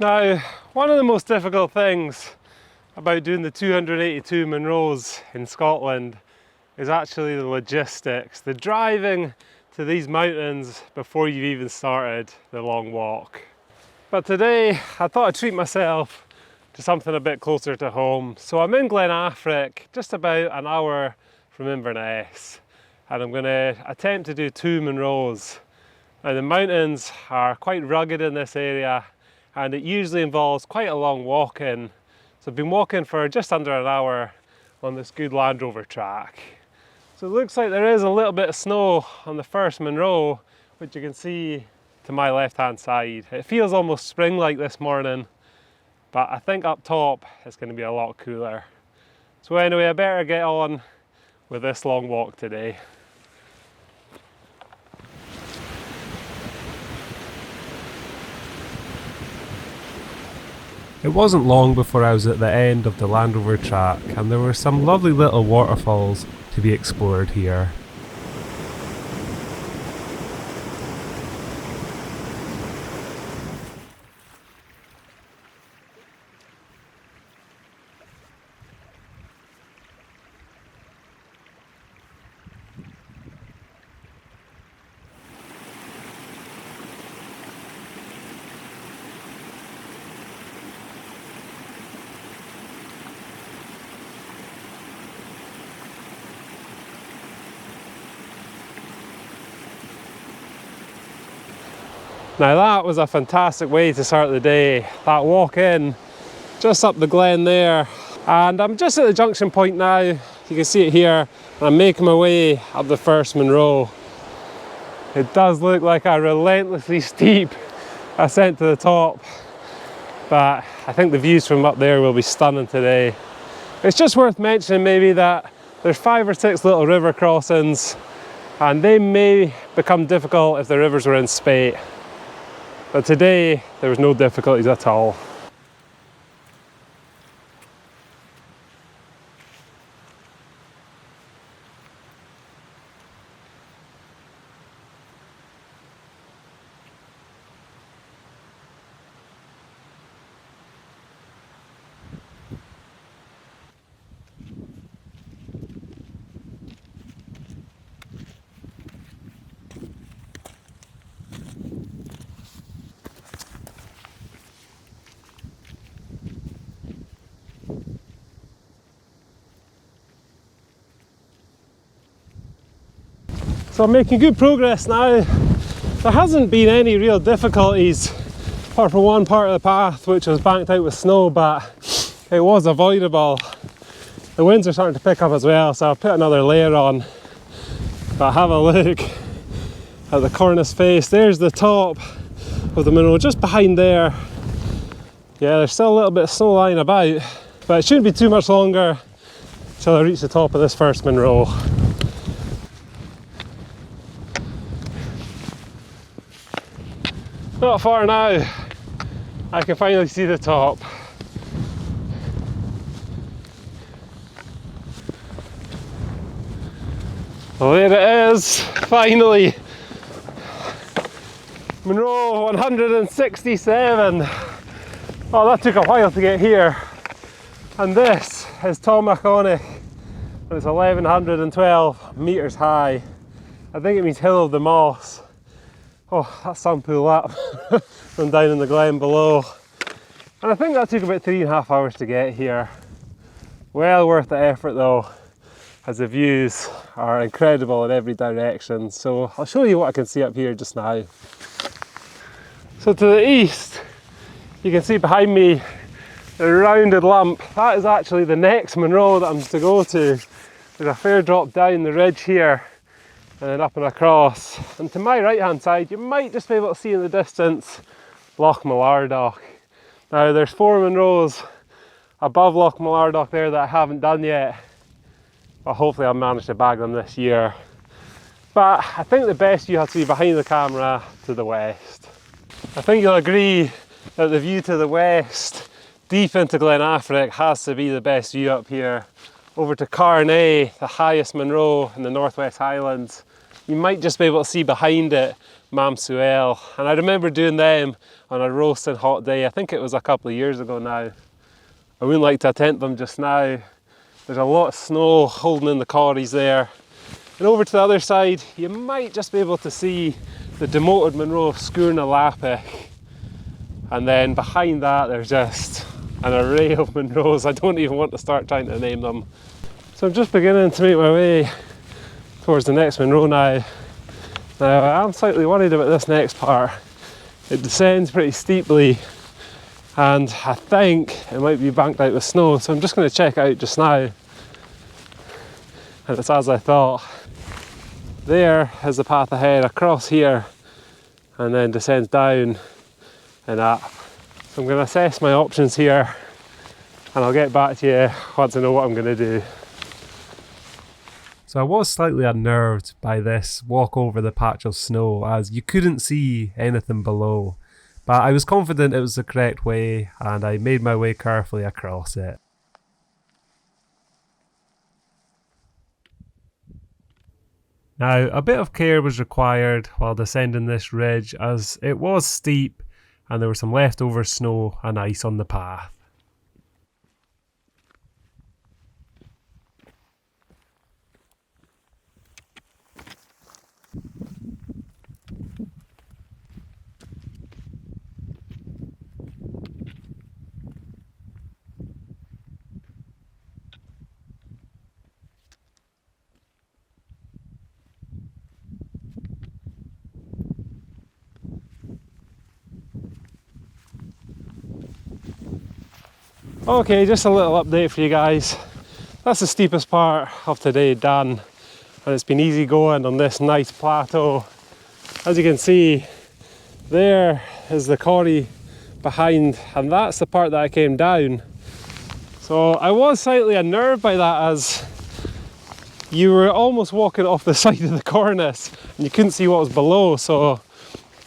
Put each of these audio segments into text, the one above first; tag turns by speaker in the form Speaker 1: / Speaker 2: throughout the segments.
Speaker 1: Now, one of the most difficult things about doing the 282 Munros in Scotland is actually the logistics, the driving to these mountains before you've even started the long walk. But today I thought I'd treat myself to something a bit closer to home. So I'm in Glen Affric, just about an hour from Inverness, and I'm going to attempt to do 2 Munros. Now the mountains are quite rugged in this area and it usually involves quite a long walk in. So I've been walking for just under an hour on this good Land Rover track. So it looks like there is a little bit of snow on the first Munro, which you can see to my left hand side. It feels almost spring-like this morning, but I think up top it's going to be a lot cooler. So anyway, I better get on with this long walk today. It wasn't long before I was at the end of the Land Rover track, and there were some lovely little waterfalls to be explored here. Now that was a fantastic way to start the day, that walk in, just up the glen there. And I'm just at the junction point now, you can see it here, and I'm making my way up the first Munro. It does look like a relentlessly steep ascent to the top, but I think the views from up there will be stunning today. It's just worth mentioning maybe that there's 5 or 6 little river crossings, and they may become difficult if the rivers were in spate. But today, there was no difficulties at all. So I'm making good progress now. There hasn't been any real difficulties apart from one part of the path which was banked out with snow, but it was avoidable. The winds are starting to pick up as well, so I'll put another layer on. But have a look at the cornice face. There's the top of the Munro, just behind there. Yeah, there's still a little bit of snow lying about, but it shouldn't be too much longer till I reach the top of this first Munro. Not far now, I can finally see the top. Well, there it is, finally. Munro 167. Oh, that took a while to get here. And this is Chòinich, and it's 1112 metres high. I think it means Hill of the Moss. Oh, that sun pool up from down in the glen below. And I think that took about 3.5 hours to get here. Well worth the effort though, as the views are incredible in every direction. So I'll show you what I can see up here just now. So to the east, you can see behind me the rounded lump. That is actually the next Munro that I'm to go to. There's a fair drop down the ridge here, and then up and across. And to my right hand side, you might just be able to see in the distance Loch Malardoch. Now there's 4 Munros above Loch Malardoch there that I haven't done yet, but hopefully I'll manage to bag them this year. But I think the best view has to be behind the camera to the west. I think you'll agree that the view to the west, deep into Glen Affric, has to be the best view up here. Over to Chòinich, the highest Munro in the Northwest Highlands. you might just be able to see behind it Mam Suel. And I remember doing them on a roasting hot day. I think it was a couple of years ago now. I wouldn't like to attempt them just now. There's a lot of snow holding in the corries there. And over to the other side, you might just be able to see the demoted Munro of Sgurna. And then behind that, there's just an array of Munros. I don't even want to start trying to name them. So I'm just beginning to make my way towards the next Munro now. Now I'm slightly worried about this next part. It descends pretty steeply and I think it might be banked out with snow, so I'm just going to check it out just now. And it's as I thought. There is the path ahead across here and then descends down and up. So I'm going to assess my options here and I'll get back to you once I know what I'm going to do. So I was slightly unnerved by this walk over the patch of snow as you couldn't see anything below. But I was confident it was the correct way and I made my way carefully across it. Now, a bit of care was required while descending this ridge as it was steep and there was some leftover snow and ice on the path. Okay, just a little update for you guys. That's the steepest part of today done, and it's been easy going on this nice plateau. As you can see, there is the corrie behind, and that's the part that I came down. So I was slightly unnerved by that as you were almost walking off the side of the cornice and you couldn't see what was below, so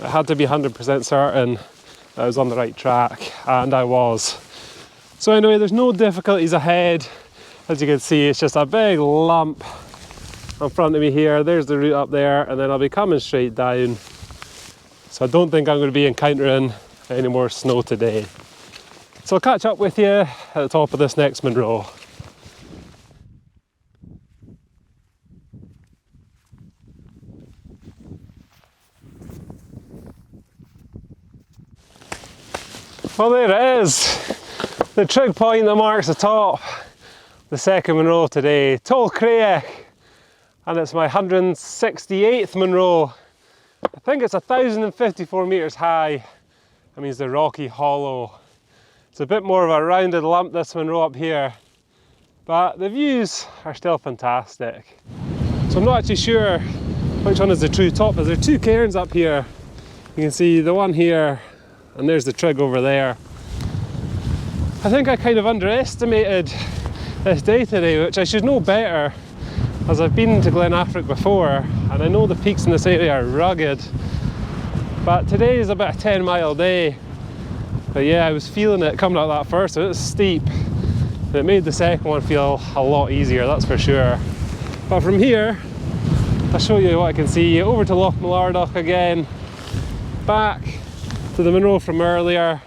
Speaker 1: I had to be 100% certain that I was on the right track, and I was. So anyway, there's no difficulties ahead. As you can see, it's just a big lump in front of me here. There's the route up there, and then I'll be coming straight down. So I don't think I'm going to be encountering any more snow today. So I'll catch up with you at the top of this next Munro. Well, there it is. The trig point that marks the top, the second Munro today, Toll Creagach, and it's my 168th Munro. I think it's 1,054 metres high. That means the rocky hollow. It's a bit more of a rounded lump, this Munro up here, but the views are still fantastic. So I'm not actually sure which one is the true top. There are two cairns up here. You can see the one here, and there's the trig over there. I think I kind of underestimated this day today, which I should know better as I've been to Glen Affric before and I know the peaks in this area are rugged. But today is about a 10-mile day. But yeah, I was feeling it coming out that first, so it was steep. It made the second one feel a lot easier, that's for sure. But from here, I'll show you what I can see. Over to Loch Malardoch again, back to the Munro from earlier.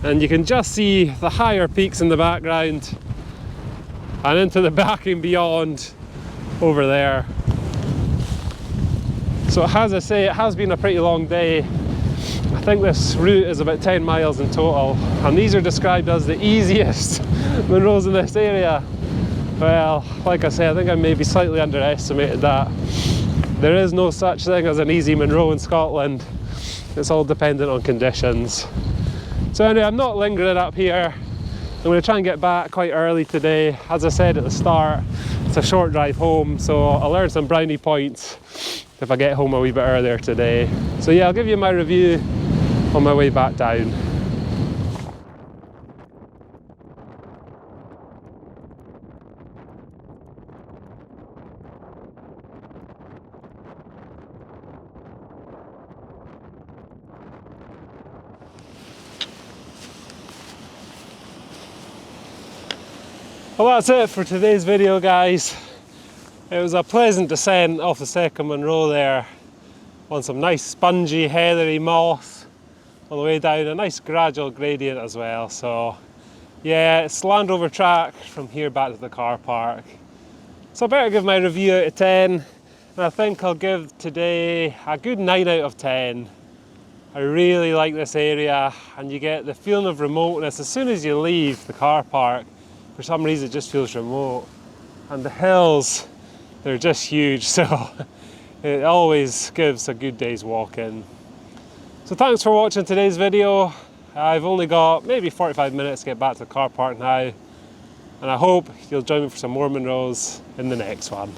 Speaker 1: And you can just see the higher peaks in the background and into the back and beyond over there. So as I say, it has been a pretty long day. I think this route is about 10 miles in total, and these are described as the easiest Munros in this area. Well, like I say, I think I maybe slightly underestimated that. There is no such thing as an easy Munro in Scotland. It's all dependent on conditions. So anyway, I'm not lingering up here. I'm going to try and get back quite early today. As I said at the start, it's a short drive home, so I'll earn some brownie points if I get home a wee bit earlier today. So yeah, I'll give you my review on my way back down. Well, that's it for today's video, guys. It was a pleasant descent off the second Munro there on some nice spongy heathery moss all the way down, a nice gradual gradient as well. So yeah, it's Land Rover track from here back to the car park. So I better give my review out of 10, and I think I'll give today a good 9 out of 10. I really like this area, and you get the feeling of remoteness as soon as you leave the car park. For some reason it just feels remote, and the hills, they're just huge, so it always gives a good day's walk in. So thanks for watching today's video. I've only got maybe 45 minutes to get back to the car park now, and I hope you'll join me for some more Munros in the next one.